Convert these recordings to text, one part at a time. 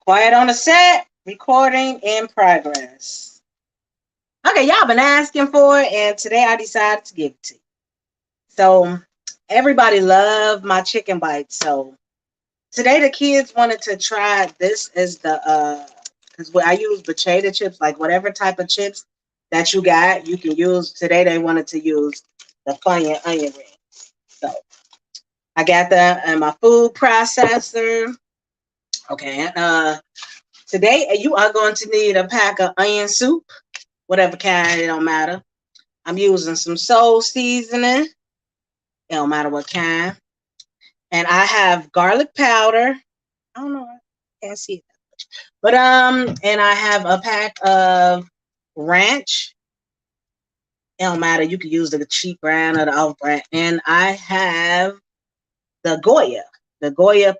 Quiet on the set, recording in progress. Okay, y'all been asking for it, and today I decided to give it to you. So, everybody loved my chicken bites. So, today the kids wanted to try this as because I use potato chips, like whatever type of chips that you got, you can use. Today they wanted to use the Funyun onion ring. So, I got that in my food processor. Okay, and today you are going to need a pack of onion soup, whatever kind, it don't matter. I'm using some soul seasoning, it don't matter what kind. And I have garlic powder. I don't know, I can't see it that much. But and I have a pack of ranch. It don't matter, you can use the cheap brand or the off brand. And I have the Goya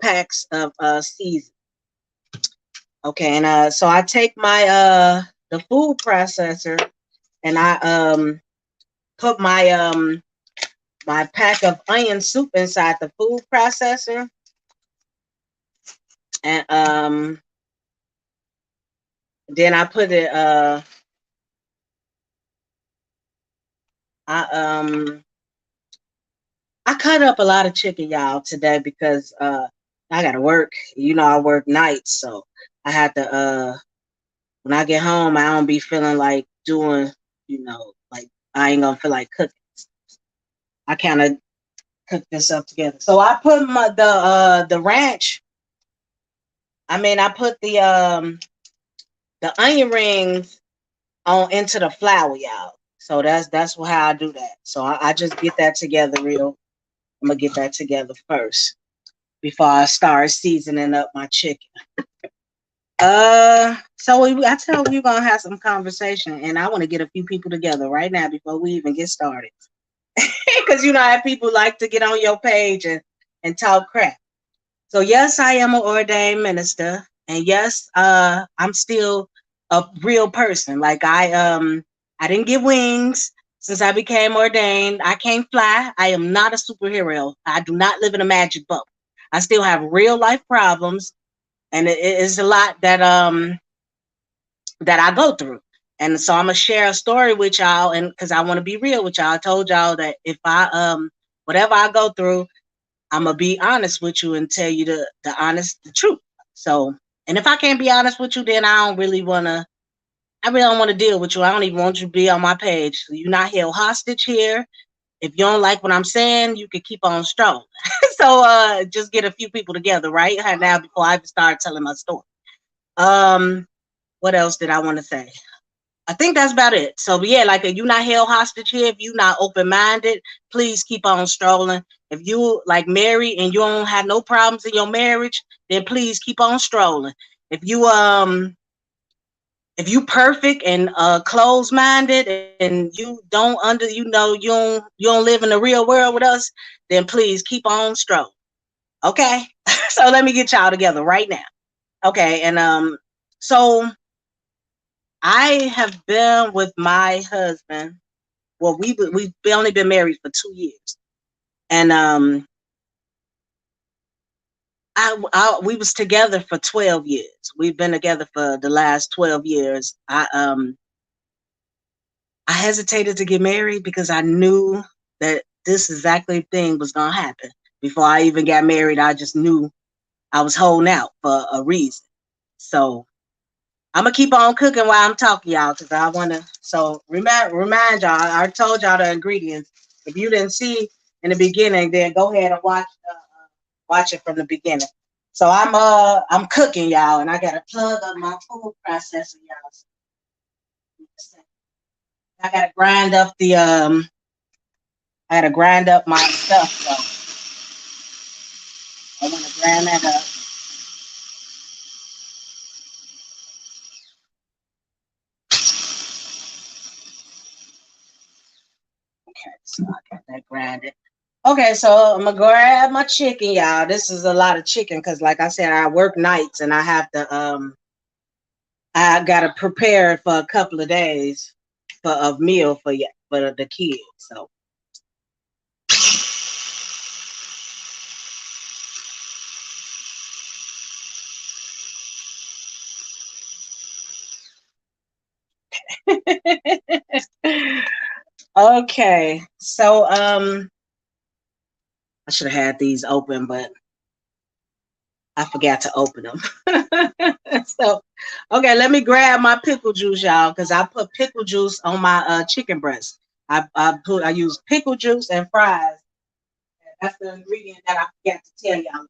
packs of seasoning. Okay, and so I take my the food processor and I put my pack of onion soup inside the food processor, and then I put it I I cut up a lot of chicken, y'all, today because I gotta work. You know, I work nights, so I had to when I get home I don't be feeling like doing, like I ain't gonna feel like cooking. I kind of cook this up together. So I put the ranch. I put the onion rings on into the flour, y'all. So that's how I do that. So I just get that together real. I'm gonna get that together first before I start seasoning up my chicken. I tell you, we're gonna have some conversation, and I want to get a few people together right now before we even get started, because you know how people like to get on your page and talk crap. So yes, I am an ordained minister, and yes, I'm still a real person. Like I didn't get wings since I became ordained. I can't fly. I am not a superhero. I do not live in a magic bubble. I still have real life problems, and it is a lot that I go through. And so I'm gonna share a story with y'all, and because I want to be real with y'all. I told y'all that if I whatever I go through, I'm gonna be honest with you and tell you the truth. So, and if I can't be honest with you, then I don't really wanna. I really don't want to deal with you. I don't even want you to be on my page. So you're not held hostage here. If you don't like what I'm saying, you can keep on strolling. So just get a few people together right now before I even start telling my story. Um, what else did I want to say? I think that's about it. So yeah, like if you're not held hostage here, if you're not open minded, please keep on strolling. If you like married and you don't have no problems in your marriage, then please keep on strolling. If you perfect and closed minded and you don't you don't live in the real world with us, then please keep on strolling. Okay? So let me get y'all together right now. Okay, and so I have been with my husband. Well, we've only been married for 2 years, and we was together for 12 years. We've been together for the last 12 years. I hesitated to get married because I knew that this exactly thing was gonna happen. Before I even got married, I just knew I was holding out for a reason. So I'm gonna keep on cooking while I'm talking, y'all, because I wanna. So remind y'all. I told y'all the ingredients. If you didn't see in the beginning, then go ahead and watch it from the beginning. So I'm cooking, y'all, and I gotta plug up my food processor, y'all. I gotta grind up I gotta grind up my stuff, so I wanna grind that up. Okay, so I got that grinded. Okay, so I'm gonna grab my chicken, y'all. This is a lot of chicken because, like I said, I work nights and I gotta prepare for a couple of days for a meal for the kids. So Okay. So I should have had these open, but I forgot to open them. So okay, let me grab my pickle juice, y'all, because I put pickle juice on my chicken breast. I use pickle juice and fries. That's the ingredient that I forgot to tell y'all.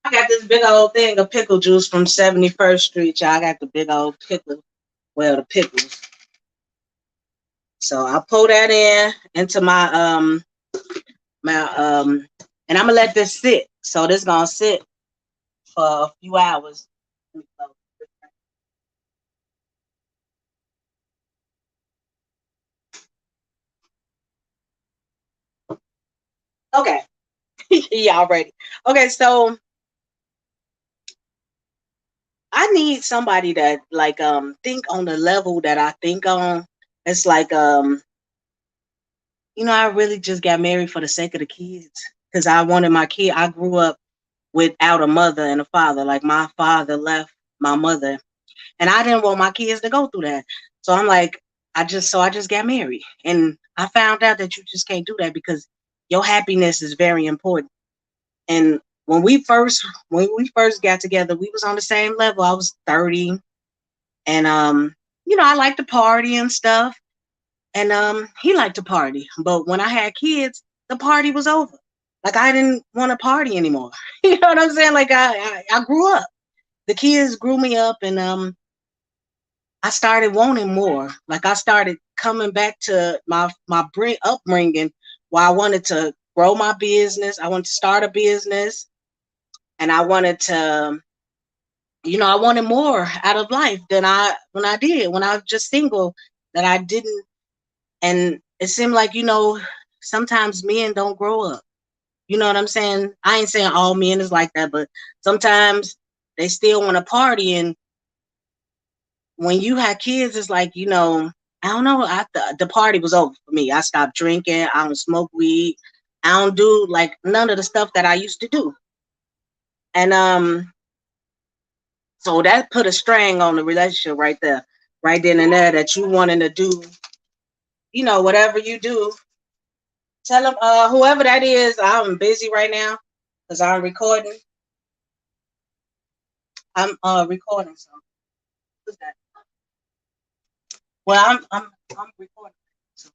I got this big old thing of pickle juice from 71st Street, y'all. I got the big old pickle, well, the pickles. So I pour that into my and I'm gonna let this sit. So this gonna sit for a few hours. Okay, y'all ready? Okay, so I need somebody that like think on the level that I think on. It's like I really just got married for the sake of the kids because I wanted my kid. I grew up without a mother and a father. Like my father left my mother, and I didn't want my kids to go through that. So I'm like, I just got married, and I found out that you just can't do that because your happiness is very important. And when we first got together, we was on the same level. I was 30, and I like to party and stuff, and he liked to party. But when I had kids, the party was over. Like I didn't want to party anymore. You know what I'm saying? Like I grew up. The kids grew me up, and I started wanting more. Like I started coming back to my upbringing, where I wanted to grow my business. I wanted to start a business, and I wanted to, I wanted more out of life than I did when I was just single. That I didn't, and it seemed like sometimes men don't grow up. You know what I'm saying? I ain't saying all men is like that, but sometimes they still want to party, and when you have kids, it's like, I don't know. The party was over for me. I stopped drinking. I don't smoke weed. I don't do like none of the stuff that I used to do. And so that put a strain on the relationship right there, right then and there. That you wanting to do, whatever you do. Tell them, whoever that is, I'm busy right now because I'm recording. I'm recording. So who's that? Well, I'm recording. So,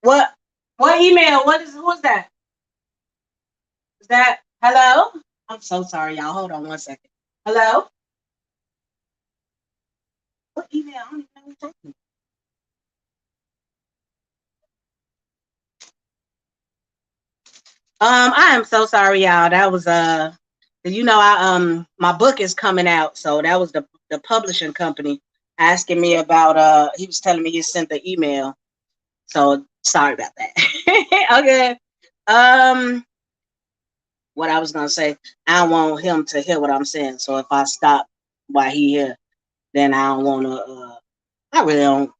what what email? Who's that? Is that hello? I'm so sorry, y'all. Hold on one second. Hello? What email? I don't even know who's talking. I am so sorry, y'all. That was I my book is coming out, so that was the publishing company asking me about he was telling me he sent the email. So sorry about that. Okay. Um what I was gonna say, I don't want him to hear what I'm saying. So if I stop while he here, then I don't wanna I really don't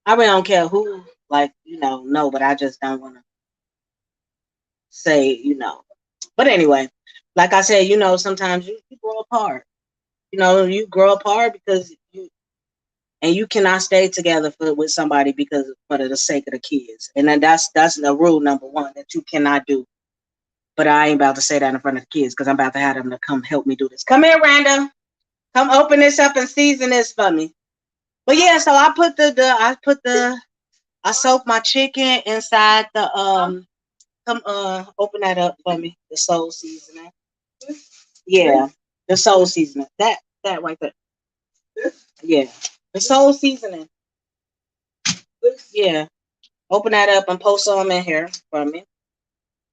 I really don't care who, like, no, but I just don't want to say. But anyway, like I said, sometimes you grow apart. You grow apart because you cannot stay together with somebody because for the sake of the kids. And then that's the rule number one that you cannot do. But I ain't about to say that in front of the kids because I'm about to have them to come help me do this. Come here, Random. Come open this up and season this for me. But yeah, so I soak my chicken inside the come open that up for me. The soul seasoning. Yeah. The soul seasoning. That right there. Yeah. The soul seasoning. Yeah. Open that up and post some in here for me.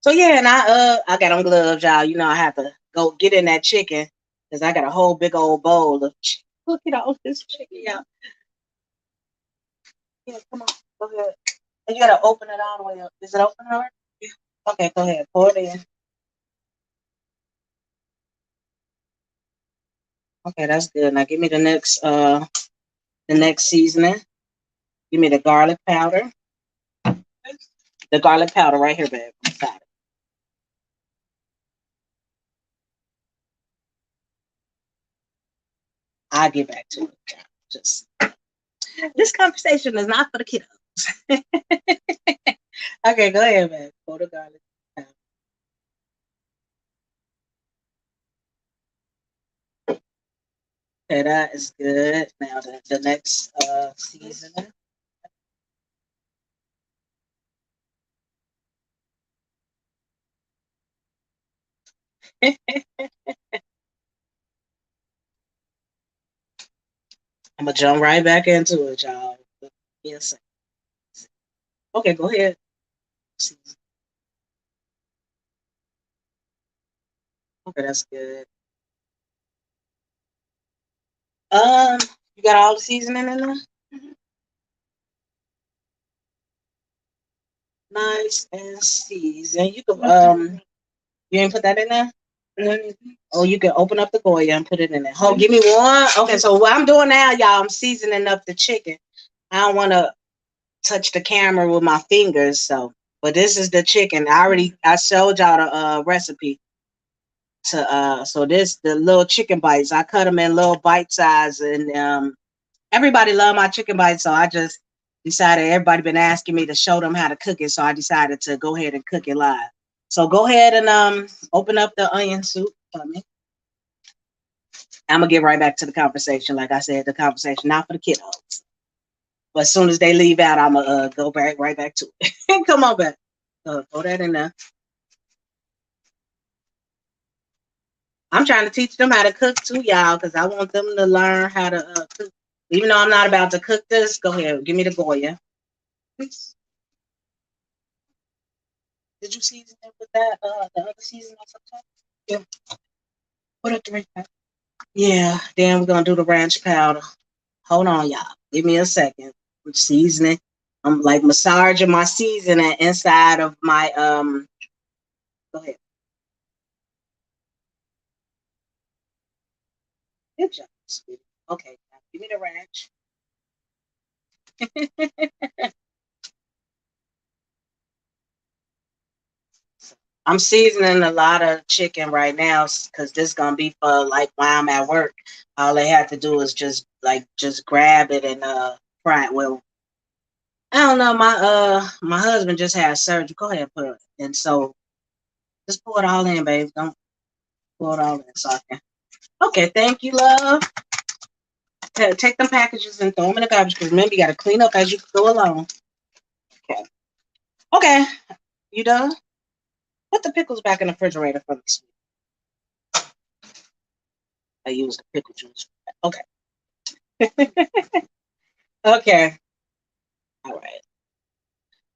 So yeah, and I got on gloves, y'all. I have to go get in that chicken because I got a whole big old bowl of look at all this chicken, y'all. Yeah, come on. Go ahead. And you gotta open it all the way up. Is it open already? Yeah. Okay, go ahead. Pour it in. Okay, that's good. Now give me the next The next seasoning, give me the garlic powder. The garlic powder right here, babe. Got it. I'll get back to it. Just this conversation is not for the kiddos. Okay, go ahead, babe. Pour the garlic powder. Okay, that is good. Now the next seasoning. I'm gonna jump right back into it, y'all. Yes. Okay, go ahead. Okay, that's good. Um, you got all the seasoning in there? Nice and seasoned. You can you ain't put that in there? Oh, you can open up the Goya and put it in there. Hold, give me one. Okay, so what I'm doing now, y'all, I'm seasoning up the chicken. I don't want to touch the camera with my fingers, so. But this is the chicken. I showed y'all the recipe to so this the little chicken bites. I cut them in little bite size, and everybody love my chicken bites, so I just decided everybody been asking me to show them how to cook it, so I decided to go ahead and cook it live. So go ahead and open up the onion soup for me. I'm gonna get right back to the conversation. Like I said, the conversation not for the kiddos. But as soon as they leave out, I'm gonna go back right back to it. Come on back. Throw that in there. I'm trying to teach them how to cook too, y'all, because I want them to learn how to cook. Even though I'm not about to cook this, go ahead, give me the Goya. Please. Did you season it with that the other season or something? Yeah. Put up the ranch powder. Yeah. Then we're gonna do the ranch powder. Hold on, y'all. Give me a second. I'm seasoning. I'm like massaging my seasoning inside of my Go ahead. Good job, sweetie. Okay, now give me the ranch. I'm seasoning a lot of chicken right now because this gonna be for like while I'm at work. All they have to do is just grab it and fry it. Well, I don't know. My husband just had surgery. Go ahead, put it. And so just pour it all in, babe. Don't pour it all in so I can. Okay, thank you, love. Take them packages and throw them in the garbage because remember you gotta clean up as you go along. Okay. Okay. You done? Put the pickles back in the refrigerator for me, sweet. I use the pickle juice. Okay. Okay. All right.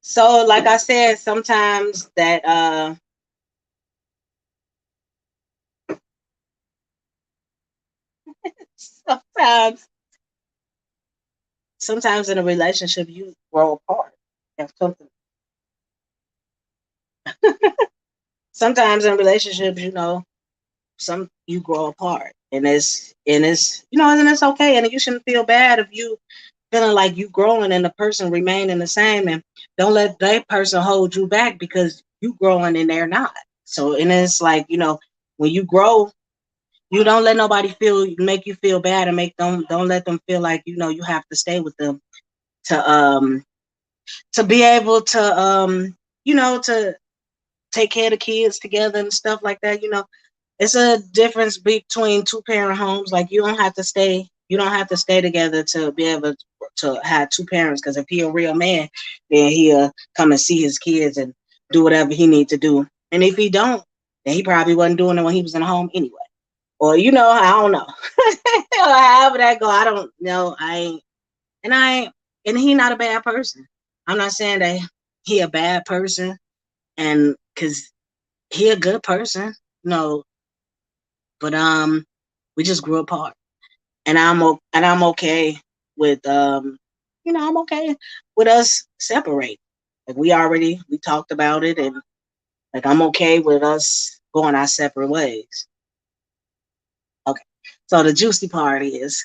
So, like I said, sometimes that sometimes sometimes in a relationship you grow apart. If something sometimes in relationships, some you grow apart. And it's and it's okay. And you shouldn't feel bad if you feeling like you growing and the person remaining the same, and don't let that person hold you back because you growing and they're not. So and it's like, when you grow, you don't let nobody make you feel bad and make them don't let them feel like you have to stay with them to be able to take care of the kids together and stuff like that. It's a difference between two parent homes. Like you don't have to stay together to be able to have two parents. Because if he a real man, then he'll come and see his kids and do whatever he need to do. And if he don't, then he probably wasn't doing it when he was in the home anyway. Or I don't know. However that go, I don't know. I ain't, and he not a bad person. I'm not saying that he a bad person, and because he a good person, no, but we just grew apart, and I'm okay with I'm okay with us separate. Like we talked about it, and like I'm okay with us going our separate ways. Okay, so the juicy part is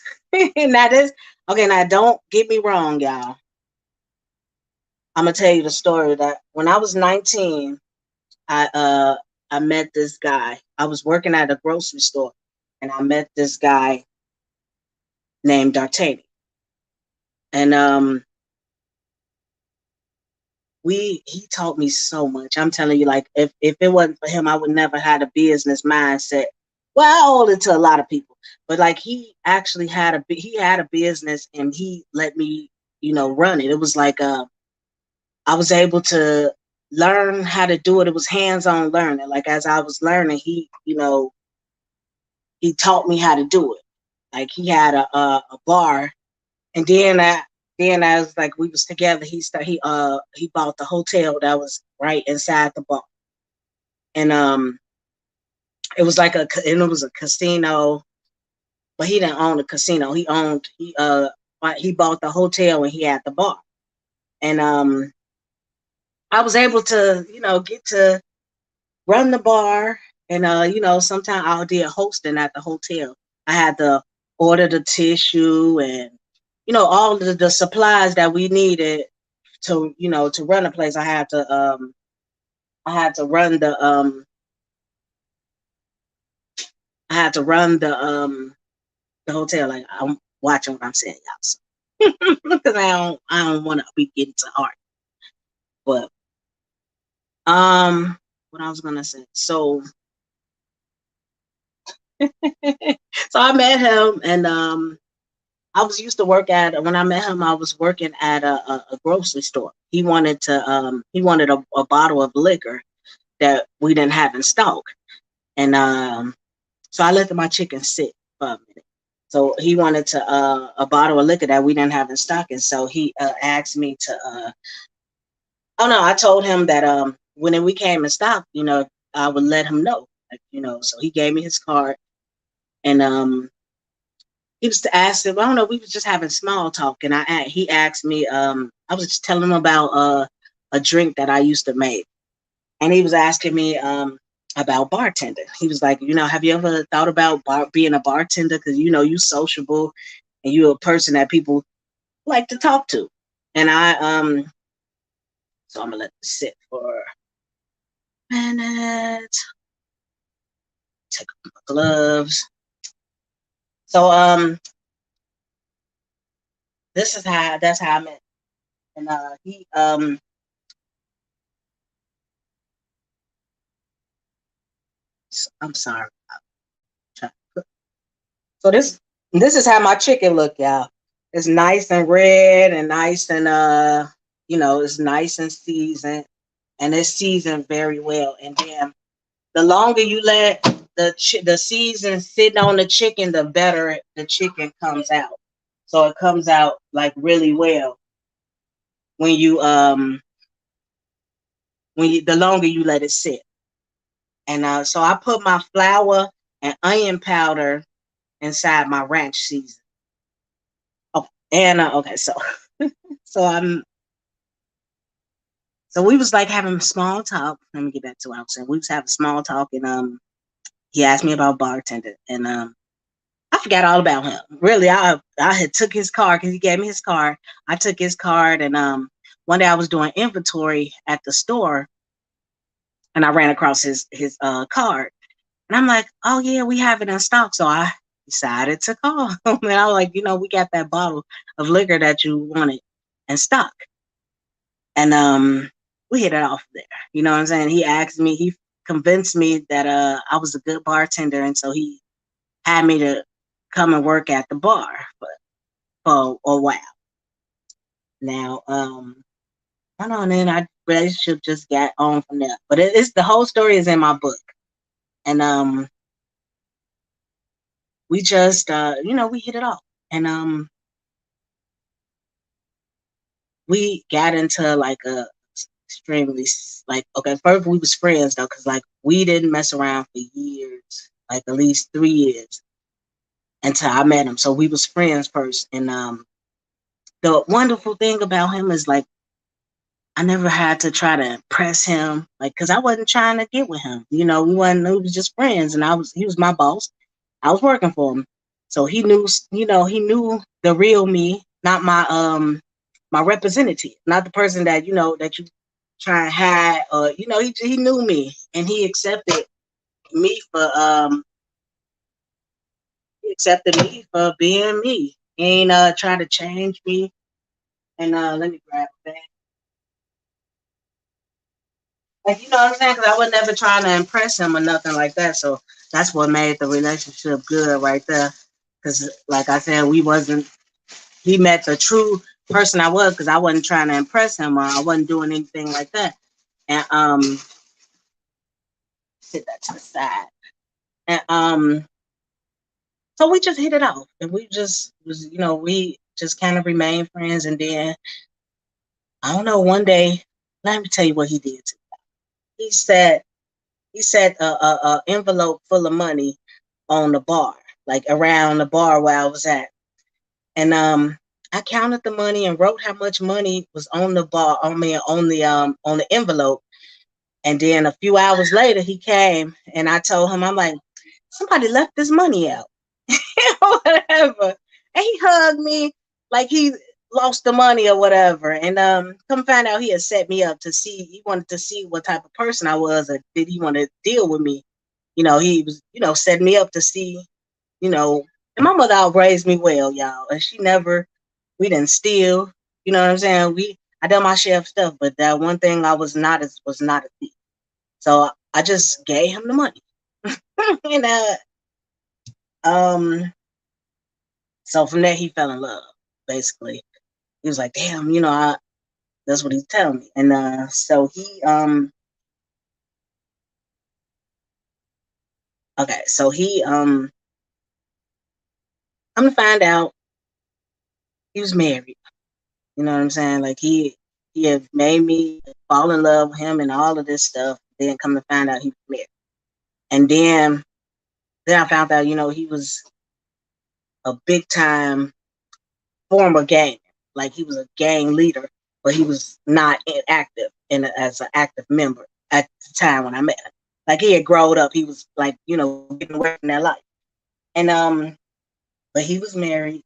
now this. Okay, now don't get me wrong, y'all. I'm gonna tell you the story that when I was 19, I uh I met this guy. I was working at a grocery store, and I met this guy named D'Artagnan. And we he taught me so much. I'm telling you, like if it wasn't for him, I would never had a business mindset. Well, I owe it to a lot of people, but like he actually had a business, and he let me, run it. It was like I was able to learn how to do it. It was hands-on learning. Like as I was learning, he taught me how to do it. Like he had a bar, and then I was like we was together. He bought the hotel that was right inside the bar, and it was like and it was a casino, but he didn't own the casino. He bought the hotel and he had the bar, and I was able to get to run the bar, and sometimes I'll do hosting at the hotel. I had to order the tissue and all the supplies that we needed to run the place. I had to run the hotel. Like I'm watching what I'm saying, y'all, so, because I don't want to be getting to art. But what I was gonna say. So so I met him, and I was used to work at when I met him. I was working at a grocery store. He wanted a bottle of liquor that we didn't have in stock, and so I let my chicken sit for a minute. So he wanted a bottle of liquor that we didn't have in stock, and so he asked me to. Oh no, I told him that when we came in stock, I would let him know. Like, so he gave me his card, and he was asking. I don't know. We was just having small talk, and he asked me. I was just telling him about a drink that I used to make, and he was asking me about bartending. He was like, have you ever thought about being a bartender? Because you sociable, and you're a person that people like to talk to. And so I'm gonna let this sit for a minute. Take off my gloves. So that's how I met. And he I'm sorry. So this is how my chicken look, y'all. It's nice and red and nice and it's nice and seasoned, and it's seasoned very well. And then the longer you let the season sit on the chicken, the better the chicken comes out. So it comes out like really well when you the longer you let it sit. And so I put my flour and onion powder inside my ranch season. Oh, and okay, so I'm so we was like having small talk. Let me get back to what I was saying. We was having small talk, and he asked me about bartending, and I forgot all about him. Really, I had took his card because he gave me his card. I took his card, and one day I was doing inventory at the store, and I ran across his card, and I'm like, oh yeah, we have it in stock. So I decided to call him, and I was like, we got that bottle of liquor that you wanted in stock, and we hit it off there. You know what I'm saying? He convinced me that I was a good bartender, and so he had me to come and work at the bar for a while. Now, I don't know, and then our relationship just got on from there. But it's the whole story is in my book, and we just we hit it off, and we got into like a extremely like okay, first we was friends though, because like we didn't mess around for years, like at least 3 years until I met him. So we was friends first, and the wonderful thing about him is like I never had to try to impress him, like because I wasn't trying to get with him. We wasn't. We was just friends, and he was my boss. I was working for him, So he knew, he knew the real me, not my representative, not the person that that you try and hide, or he knew me, and he accepted me for being me. He ain't trying to change me. And let me grab that. Like, you know what I'm saying? Because I was never trying to impress him or nothing like that. So that's what made the relationship good right there. Because, like I said, he met the true person I was, because I wasn't trying to impress him, or I wasn't doing anything like that. And sit that to the side. And so we just hit it off, and we just kind of remained friends. And then I don't know, one day, let me tell you what he did to me. He said a envelope full of money on the bar, like around the bar where I was at. And I counted the money and wrote how much money was on the bar, on the envelope. And then a few hours later he came, and I told him, I'm like, somebody left this money out. Whatever. And he hugged me like he lost the money or whatever. And come find out, he had set me up to see. He wanted to see what type of person I was, or did he want to deal with me. He was, setting me up to see, you know. And my mother raised me well, y'all. And we didn't steal. You know what I'm saying? I done my share of stuff, but that one thing I was not a thief. So I just gave him the money. and um, so from there he fell in love. Basically, he was like, "Damn, that's what he's telling me." And so okay, so I'm gonna find out he was married. You know what I'm saying? Like he had made me fall in love with him and all of this stuff. Then come to find out he was married. And then I found out, he was a big time former gang. Like he was a gang leader, but he was not active as an active member at the time when I met him. Like he had grown up. He was like, getting away from that life. And but he was married.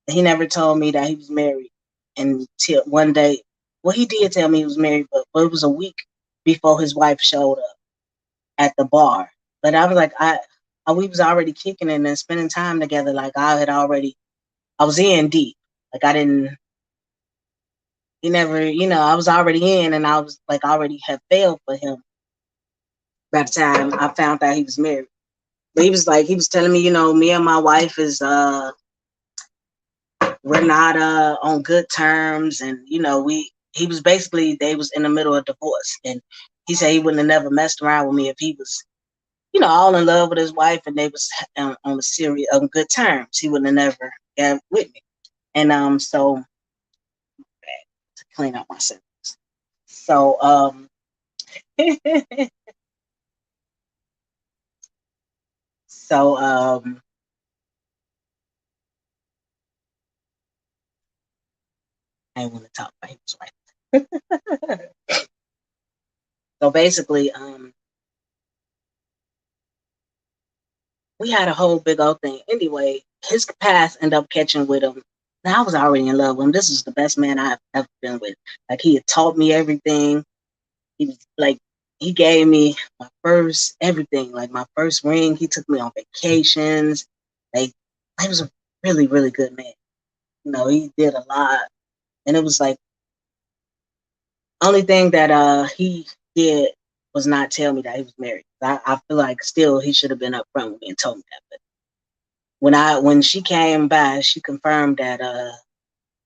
He never told me that he was married until one day. Well, he did tell me he was married, but it was a week before his wife showed up at the bar. But I was like, we was already kicking it and spending time together. Like I was in deep. Like I didn't, he never, I was already in, and I was like already had failed for him by the time I found out he was married. But he was telling me, me and my wife we're not on good terms, and he was basically, they was in the middle of divorce, and he said he wouldn't have never messed around with me if he was, all in love with his wife, and they was on a serious, on good terms. He wouldn't have never got with me. And so to clean up my sentence. So so I want to talk about his wife. So basically, we had a whole big old thing. Anyway, his past ended up catching with him. Now I was already in love with him. This is the best man I've ever been with. Like he had taught me everything. He was like, he gave me my first everything, like my first ring. He took me on vacations. Like he was a really, really good man. He did a lot. And it was like, only thing that he did was not tell me that he was married. I feel like still he should have been upfront with me and told me that. But when she came by, she confirmed that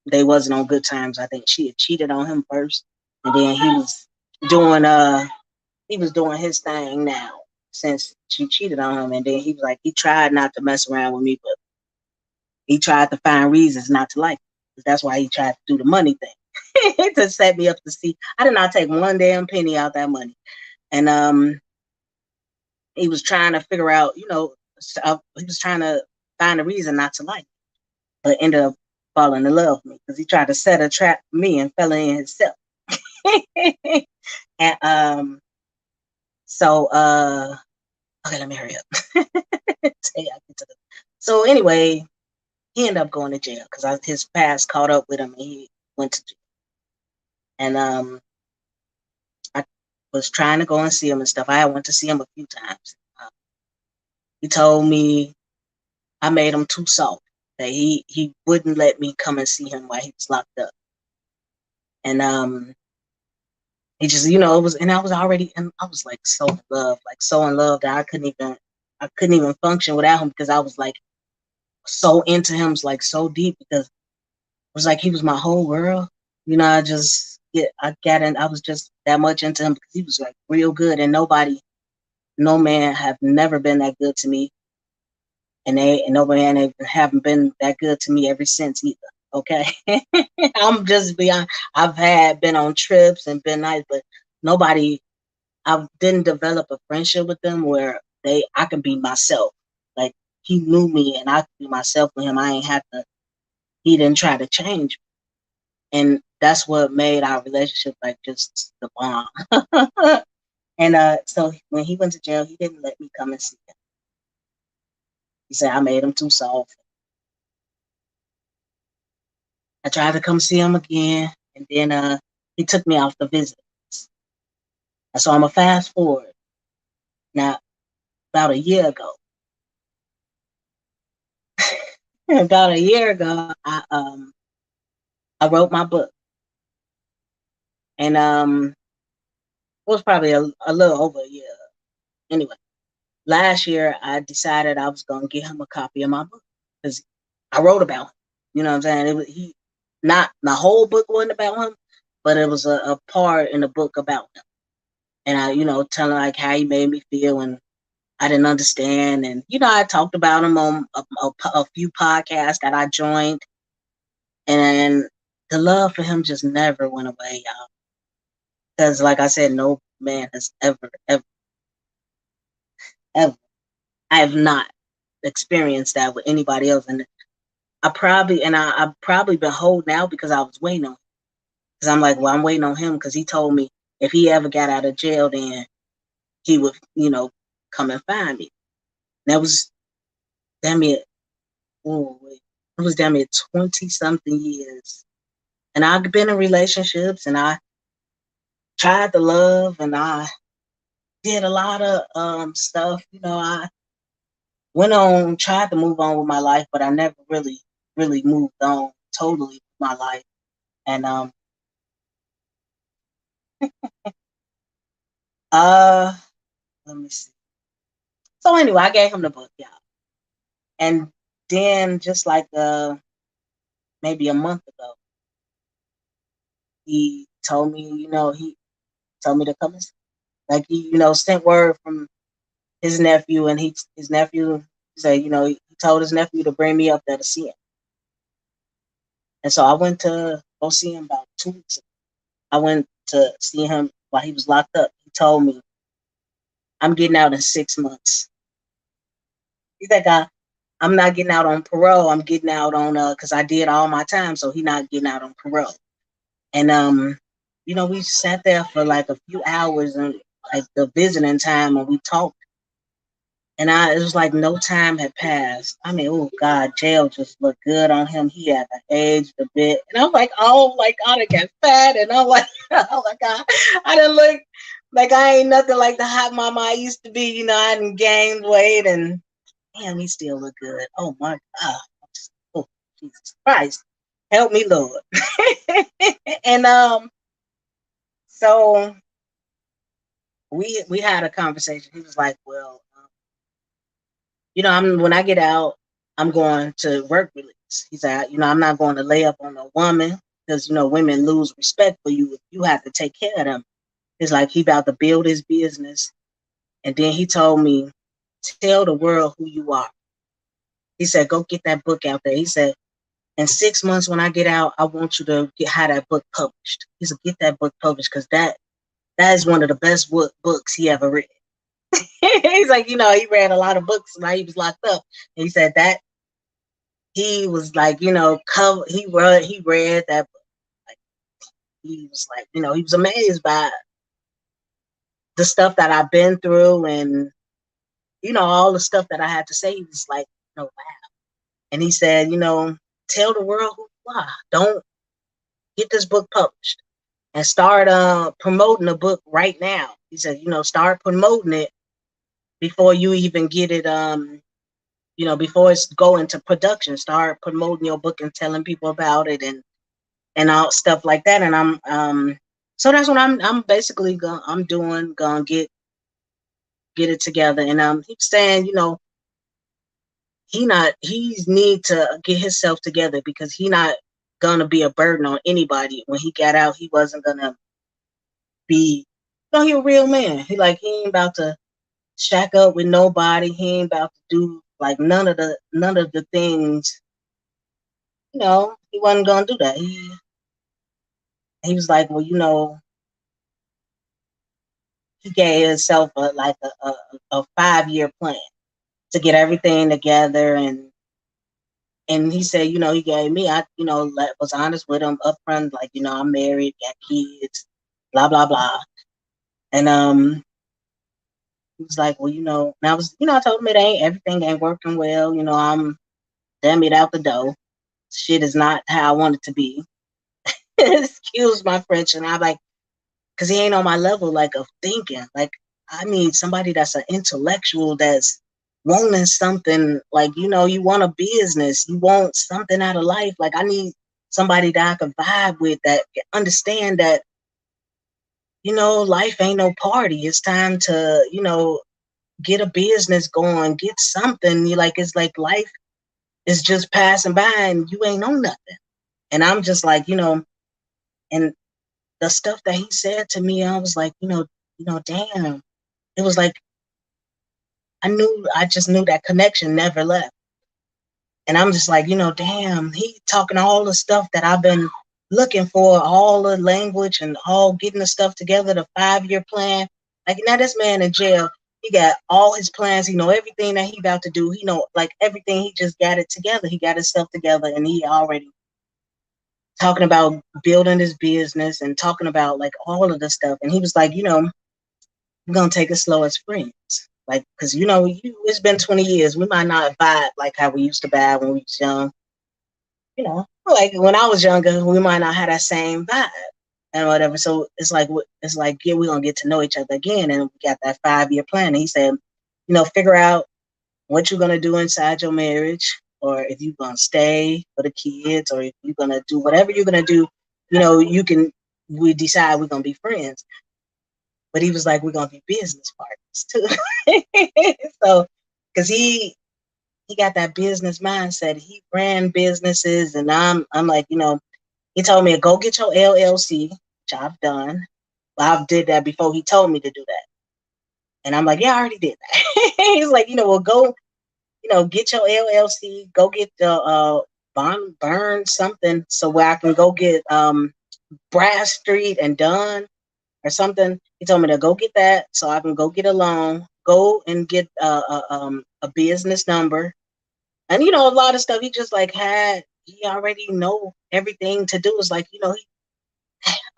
they wasn't on good terms. I think she had cheated on him first, and then doing he was doing his thing now since she cheated on him. And then he was like, he tried not to mess around with me, but he tried to find reasons not to like me. That's why he tried to do the money thing to set me up to see. I did not take one damn penny out that money. And he was trying to figure out, he was trying to find a reason not to like me, but ended up falling in love with me because he tried to set a trap for me and fell in himself. And so okay, let me hurry up. So anyway, he ended up going to jail because his past caught up with him, and he went to jail. And I was trying to go and see him and stuff. I went to see him a few times. He told me I made him too soft. That he wouldn't let me come and see him while he was locked up. And he just, it was, and I was already, and I was like so in love that I couldn't even function without him because I was like so into him, like so deep because it was like he was my whole world. I was just that much into him because he was like real good, and no man have never been that good to me, and no man haven't been that good to me ever since either. Okay, I'm just beyond. Been on trips and been nice, but nobody. I didn't develop a friendship with them where I can be myself. Like he knew me and I could be myself with him. I ain't have to. He didn't try to change me, and that's what made our relationship like just the bomb. And so when he went to jail, he didn't let me come and see him. He said I made him too soft. I tried to come see him again, and then he took me off the visit. And so I'm a fast forward. Now, about a year ago, about a year ago, I wrote my book, and it was probably a little over a year. Anyway, last year I decided I was gonna get him a copy of my book because I wrote about him. You know what I'm saying? He not my whole book wasn't about him, but it was a part in the book about him. And I, telling like how he made me feel and I didn't understand. And, I talked about him on a few podcasts that I joined. And the love for him just never went away, y'all. Because, like I said, no man has ever, I have not experienced that with anybody else. And I've probably been holding out because I was waiting on him. Because I'm like, well, I'm waiting on him because he told me if he ever got out of jail, then he would, come and find me. And that was damn it. Oh, wait. It was damn it 20 something years. And I've been in relationships and I tried to love and I did a lot of stuff. I went on, tried to move on with my life, but I never really moved on totally with my life. And uh let me see. So anyway, I gave him the book, y'all. And then just like maybe a month ago, he told me, he told me to come and like he, sent word from his nephew and his nephew said, he told his nephew to bring me up there to see him. And so I went to go see him about 2 weeks ago. I went to see him while he was locked up. He told me, I'm getting out in 6 months. He's like, I'm not getting out on parole. I'm getting out on because I did all my time, so he's not getting out on parole. And we sat there for like a few hours and like the visiting time and we talked. And it was like no time had passed. I mean, oh God, jail just looked good on him. He had aged a bit. And I'm like, oh, like I done got fat. And I'm like, oh my God, I didn't look like I ain't nothing like the hot mama I used to be. I didn't gained weight and damn, he still look good. Oh my God. Oh, Jesus Christ. Help me, Lord. And so we had a conversation. He was like, well, when I get out, I'm going to work release. He said, I'm not going to lay up on a woman because, women lose respect for you if you have to take care of them. It's like he about to build his business. And then he told me, tell the world who you are. He said, go get that book out there. He said, in 6 months when I get out, I want you to have that book published. He said, get that book published because that is one of the best books he ever read. He's like, he read a lot of books while he was locked up. And he said that he was like, he read that book. Like, he was like, he was amazed by the stuff that I've been through and, all the stuff that I had to say. He was like, wow. And he said, tell the world who you are. Don't get this book published and start promoting the book right now. He said, start promoting it before you even get it before it's go into production. Start promoting your book and telling people about it and all stuff like that. And I'm so that's what I'm basically gonna get it together. And he was saying, he's need to get himself together because he not gonna be a burden on anybody. When he got out, he wasn't gonna be, he a real man. He ain't about to shack up with nobody. He ain't about to do like none of the things. He wasn't gonna do that. He was like, well, he gave himself a 5-year plan to get everything together. And he said, he gave me, was honest with him up front, like, I'm married, got kids, blah, blah, blah. And he was like, well, and I was, I told him everything ain't working well. I'm damn it out the door. Shit is not how I want it to be. Excuse my French. And I'm like, because he ain't on my level, like, of thinking. Like, I need somebody that's an intellectual, that's wanting something. Like, you want a business, you want something out of life. Like, I need somebody that I can vibe with, that can understand that, life ain't no party. It's time to, get a business going, get something. It's like life is just passing by and you ain't on nothing. And I'm just like, and the stuff that he said to me, I was like, damn. It was like I just knew that connection never left. And I'm just like, damn, he talking all the stuff that I've been looking for, all the language and all getting the stuff together, the 5-year plan. Like, now this man in jail, he got all his plans, he know everything that he about to do. He know like everything, he just got it together. He got his stuff together and he already talking about building his business and talking about like all of the stuff. And he was like, we're gonna take it slow as friends. Like, because it's been 20 years. We might not vibe like how we used to vibe when we was young. Like when I was younger, we might not have that same vibe and whatever. So it's like, yeah, we're gonna get to know each other again. And we got that 5-year plan. And he said, figure out what you're gonna do inside your marriage, or if you're gonna stay for the kids, or if you're gonna do whatever you're gonna do, we decide we're gonna be friends. But he was like, we're gonna be business partners too. So, because he got that business mindset. He ran businesses, and I'm like, he told me to go get your LLC, which I've done. I've did that before he told me to do that, and I'm like, yeah, I already did that. He's like, well, go, get your LLC, go get the bond, burn something, so where I can go get Brass Street and Dunn or something. He told me to go get that so I can go get a loan, go and get a business number. And, a lot of stuff he just like he already know everything to do. Is like,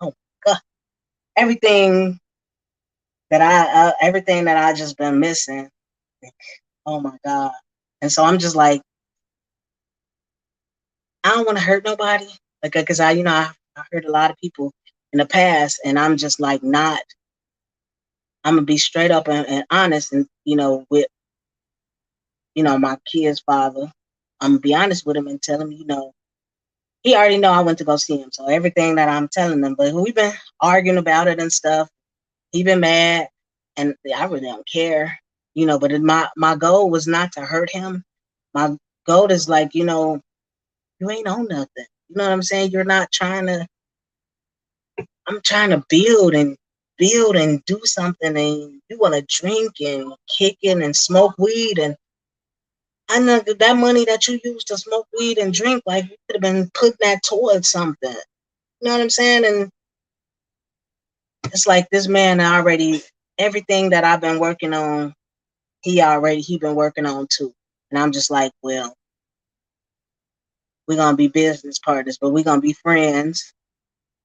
oh God, everything everything that I just been missing. Like, oh my God. And so I'm just like, I don't want to hurt nobody. Like, cause I heard a lot of people in the past, and I'm just like, I'm gonna be straight up and honest, and with my kid's father, I'm gonna be honest with him and tell him, he already know I went to go see him. So everything that I'm telling him, but we've been arguing about it and stuff. He been mad, and I really don't care, But my goal was not to hurt him. My goal is like, you ain't on nothing. You know what I'm saying? You're not trying to. I'm trying to build and do something, and you want to drink and kick in and smoke weed. And I know that money that you use to smoke weed and drink, like, you could have been putting that towards something. You know what I'm saying? And it's like this man already, everything that I've been working on, he been working on too. And I'm just like, well, we're gonna be business partners, but we're gonna be friends.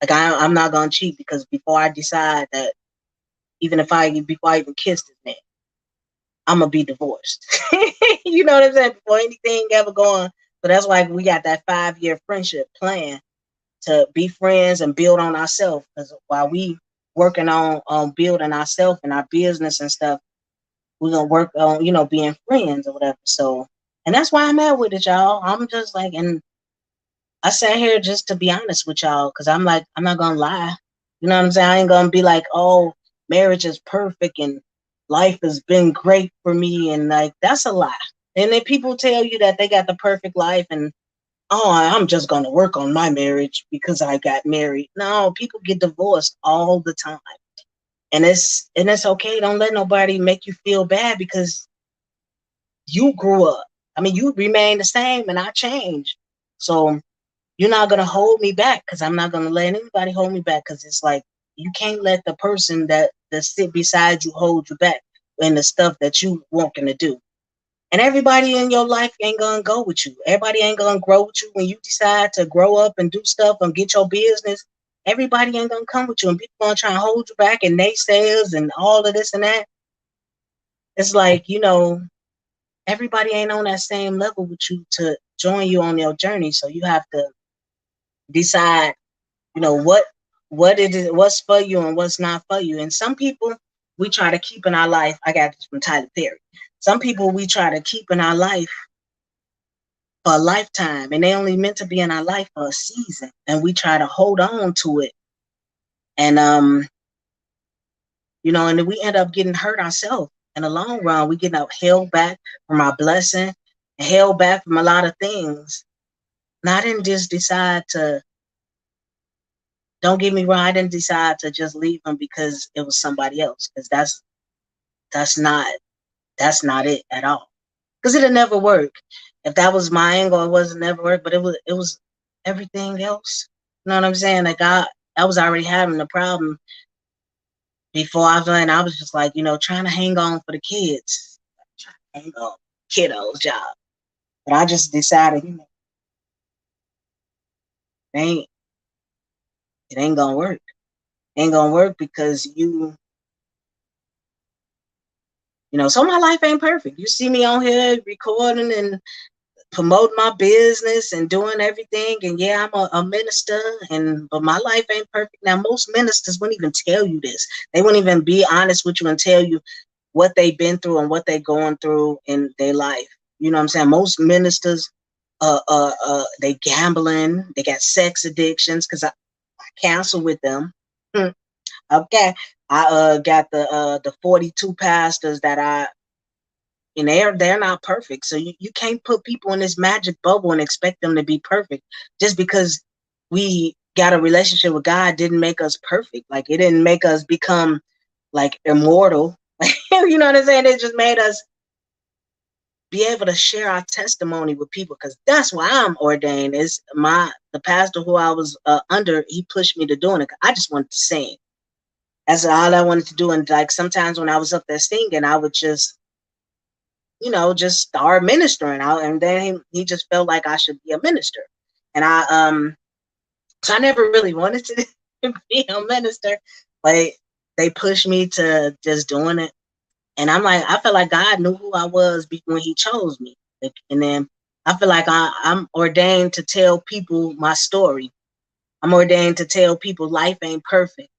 Like, I'm not gonna cheat, because before I decide that, before I even kiss this man, I'm gonna be divorced. You know what I'm saying? Before anything ever going So that's why we got that 5-year friendship plan to be friends and build on ourselves. Because while we working on building ourselves and our business and stuff, we're gonna work on, being friends or whatever. So, and that's why I'm at with it, y'all. I'm just like, and I sat here just to be honest with y'all, because I'm like, I'm not gonna lie. You know what I'm saying? I ain't gonna be like, oh, marriage is perfect and life has been great for me, and like that's a lie. And then people tell you that they got the perfect life, and oh, I'm just gonna work on my marriage because I got married. No, people get divorced all the time, and it's okay. Don't let nobody make you feel bad because you grew up. I mean, you remain the same, and I changed. So you're not gonna hold me back because I'm not gonna let anybody hold me back because it's like you can't let the person that sit beside you hold you back in the stuff that you wanting to do. And everybody in your life ain't gonna go with you. Everybody ain't gonna grow with you when you decide to grow up and do stuff and get your business. Everybody ain't gonna come with you, and people gonna try and hold you back and naysayers and all of this and that. It's like, everybody ain't on that same level with you to join you on your journey. So you have to decide, what it is, what's for you and what's not for you. And some people we try to keep in our life. I got this from Tyler Perry. Some people we try to keep in our life for a lifetime, and they only meant to be in our life for a season, and we try to hold on to it, and and then we end up getting hurt ourselves in the long run. We get held back from our blessing, and held back from a lot of things. And I didn't just decide to, don't get me wrong, I didn't decide to just leave them because it was somebody else, because that's not that's not it at all, because it'll never work. If that was my angle, it wasn't never work. But it was everything else. You know what I'm saying? Like I was already having the problem before I went. I was just like, trying to hang on for the kids, hang on, kiddos job. But I just decided, it ain't it ain't gonna work. It ain't gonna work because so my life ain't perfect. You see me on here recording and promote my business and doing everything, and yeah, I'm a minister, but my life ain't perfect. Now most ministers wouldn't even tell you this. They wouldn't even be honest with you and tell you what they've been through and what they're going through in their life. You know what I'm saying? Most ministers they gambling, they got sex addictions, because I cancel with them. Okay. I got the 42 pastors that I, and they're not perfect. So you can't put people in this magic bubble and expect them to be perfect. Just because we got a relationship with God didn't make us perfect. Like it didn't make us become like immortal. You know what I'm saying? It just made us be able to share our testimony with people, because that's why I'm ordained. Is the pastor who I was under, he pushed me to doing it. I just wanted to sing. That's all I wanted to do. And like sometimes when I was up there singing, I would just just start ministering out, and then he just felt like I should be a minister. And so I never really wanted to be a minister, but they pushed me to just doing it. And I'm like, I feel like God knew who I was when he chose me. And then I feel like I'm ordained to tell people my story. I'm ordained to tell people life ain't perfect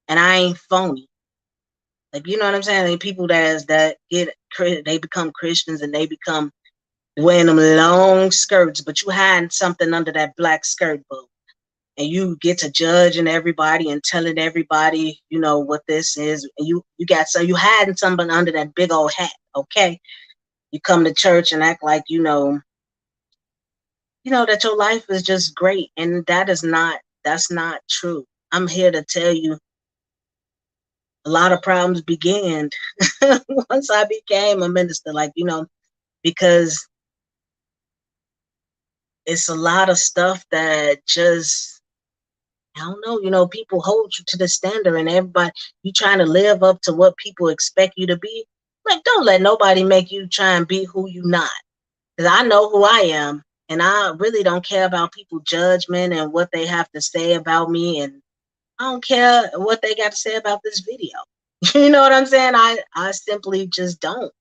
and I ain't phony. Like, you know what I'm saying? Like people they become Christians and they become wearing them long skirts, but you hiding something under that black skirt bow. And you get to judging everybody and telling everybody, what this is. And you hiding something under that big old hat, okay? You come to church and act like, that your life is just great. And that's not true. I'm here to tell you a lot of problems began once I became a minister, like, because it's a lot of stuff that just, I don't know, people hold you to the standard, and everybody, you trying to live up to what people expect you to be. Like, don't let nobody make you try and be who you not. Because I know who I am, and I really don't care about people's judgment and what they have to say about me, and I don't care what they got to say about this video. You know what I'm saying? I simply just don't.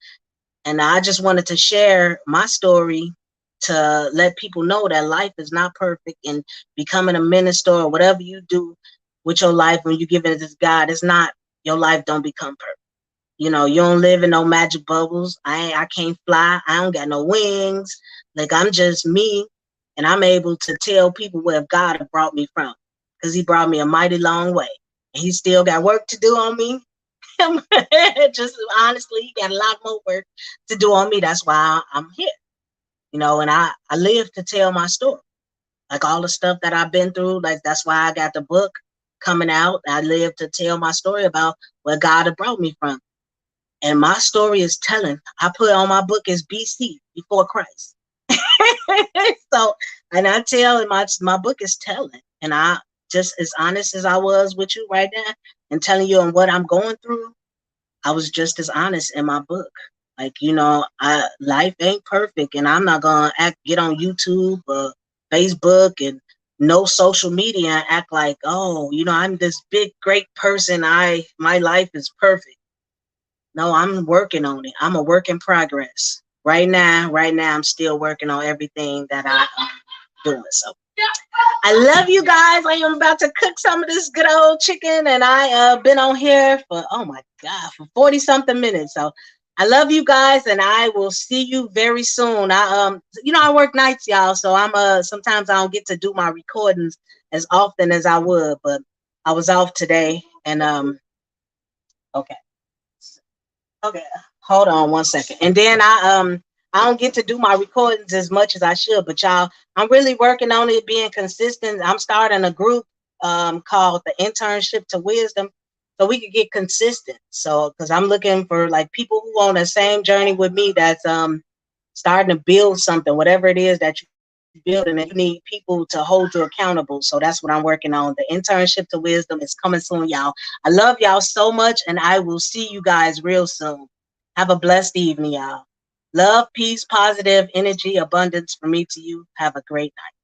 And I just wanted to share my story to let people know that life is not perfect, and becoming a minister or whatever you do with your life when you give it to God, it's not, your life don't become perfect. You know, you don't live in no magic bubbles. I can't fly. I don't got no wings. Like, I'm just me, and I'm able to tell people where God have brought me from, because he brought me a mighty long way. And he still got work to do on me. Just honestly, he got a lot more work to do on me. That's why I'm here. You know, and I live to tell my story. Like, all the stuff that I've been through, like, that's why I got the book coming out. I live to tell my story about where God had brought me from. And my story is telling. I put on my book as BC, before Christ. So, and I tell, and my book is telling. And I, just as honest as I was with you right now and telling you on what I'm going through, I was just as honest in my book. Like, you know, life ain't perfect, and I'm not gonna get on YouTube or Facebook and no social media and act like, oh, you know, I'm this big great person. My life is perfect. No, I'm working on it. I'm a work in progress. Right now, I'm still working on everything that I'm doing. So I love you guys. I am about to cook some of this good old chicken, and I been on here for, oh my God, for 40 something minutes. So I love you guys, and I will see you very soon. You know, I work nights, y'all, so I'm sometimes I don't get to do my recordings as often as I would, but I was off today, and okay. Okay, hold on one second. And then I don't get to do my recordings as much as I should, but y'all, I'm really working on it, being consistent. I'm starting a group called the Internship to Wisdom, so we could get consistent. So, because I'm looking for like people who on the same journey with me, that's starting to build something, whatever it is that you're building, and you need people to hold you accountable. So that's what I'm working on. The Internship to Wisdom is coming soon, y'all. I love y'all so much, and I will see you guys real soon. Have a blessed evening, y'all. Love, peace, positive energy, abundance from me to you. Have a great night.